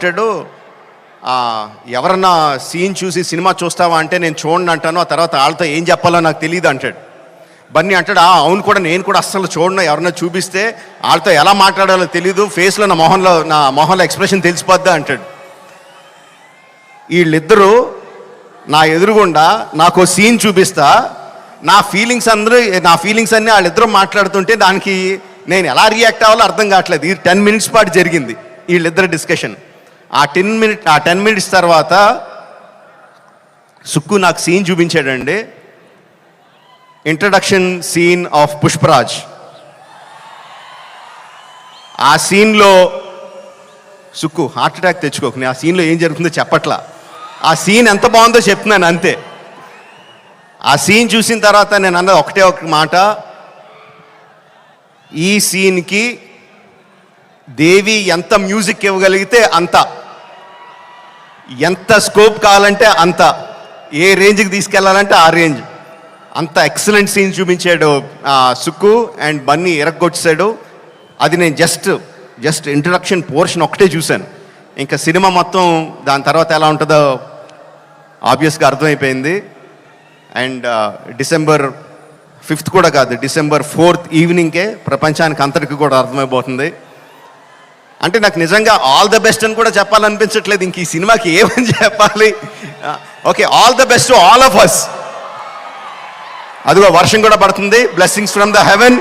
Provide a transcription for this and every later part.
అంటాడు ఎవరన్నా సీన్ చూసి సినిమా చూస్తావా అంటే నేను చూడండి అంటాను. ఆ తర్వాత వాళ్ళతో ఏం చెప్పాలో నాకు తెలియదు అంటాడు. బన్నీ అంటాడు అవును కూడా నేను కూడా అస్సలు చూడను, ఎవరన్నా చూపిస్తే వాళ్ళతో ఎలా మాట్లాడాలో తెలియదు, ఫేస్లో నా మొహంలో ఎక్స్ప్రెషన్ తెలిసిపోద్దా అంటాడు. వీళ్ళిద్దరూ నా ఎదురుగుండా నాకు సీన్ చూపిస్తా నా ఫీలింగ్స్ అన్నీ వాళ్ళిద్దరూ మాట్లాడుతుంటే దానికి నేను ఎలా రియాక్ట్ అవ్వాలో అర్థం కావట్లేదు. ఈ 10 minutes పాటు జరిగింది వీళ్ళిద్దరు డిస్కషన్. ఆ 10 minutes తర్వాత సుక్కు నాకు సీన్ చూపించాడండి. Introduction scene of Pushparaj. ఆ సీన్లో సుక్కు హార్ట్ అటాక్ తెచ్చుకోకు, ఆ సీన్లో ఏం జరుగుతుందో చెప్పట్లా, ఆ సీన్ ఎంత బాగుందో చెప్తున్నాను అంతే. ఆ సీన్ చూసిన తర్వాత నేను అన్నది ఒకటే ఒక మాట, ఈ సీన్కి దేవి ఎంత మ్యూజిక్ ఇవ్వగలిగితే అంత, ఎంత స్కోప్ కావాలంటే అంత, ఏ రేంజ్కి తీసుకెళ్లాలంటే ఆ రేంజ్, అంత ఎక్సలెంట్ సీన్ చూపించాడు సుక్కు. అండ్ బన్నీ ఎరగొచ్చాడు. అది నేను జస్ట్ ఇంట్రడక్షన్ పోర్షన్ ఒకటే చూశాను. ఇంకా సినిమా మొత్తం దాని తర్వాత ఎలా ఉంటుందో ఆబ్వియస్గా అర్థమైపోయింది. అండ్ December 5th కూడా కాదు, December 4th ఈవినింగ్కే ప్రపంచానికి అంతటికి కూడా అర్థమైపోతుంది. అంటే నాకు నిజంగా ఆల్ ద బెస్ట్ అని కూడా చెప్పాలనిపించట్లేదు. ఇంక ఈ సినిమాకి ఏమని చెప్పాలి. Okay, all the best to all of us. అదిగో వర్షం కూడా పడుతుంది, blessings from the heaven.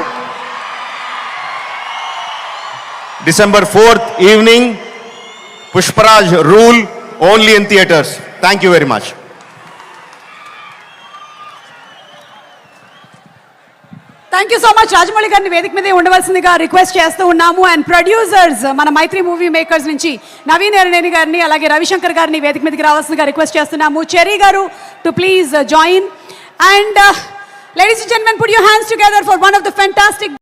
December 4th evening, Pushparaj rule only in theatres. Thank you very much. Thank you so much. Rajamouli గారిని వేదిక మీదే ఉండవలసిందిగా రిక్వెస్ట్ చేస్తూ ఉన్నాము. అండ్ ప్రొడ్యూసర్స్ మన మైత్రి మూవీ మేకర్స్ నుంచి నవీన్ ఎర్నేని గారిని అలాగే రవిశంకర్ గారిని వేదిక మీదకి రావాల్సిందిగా రిక్వెస్ట్ చేస్తున్నాము. చెరీ గారు to please join. And ladies and gentlemen, put your hands together for one of the fantastic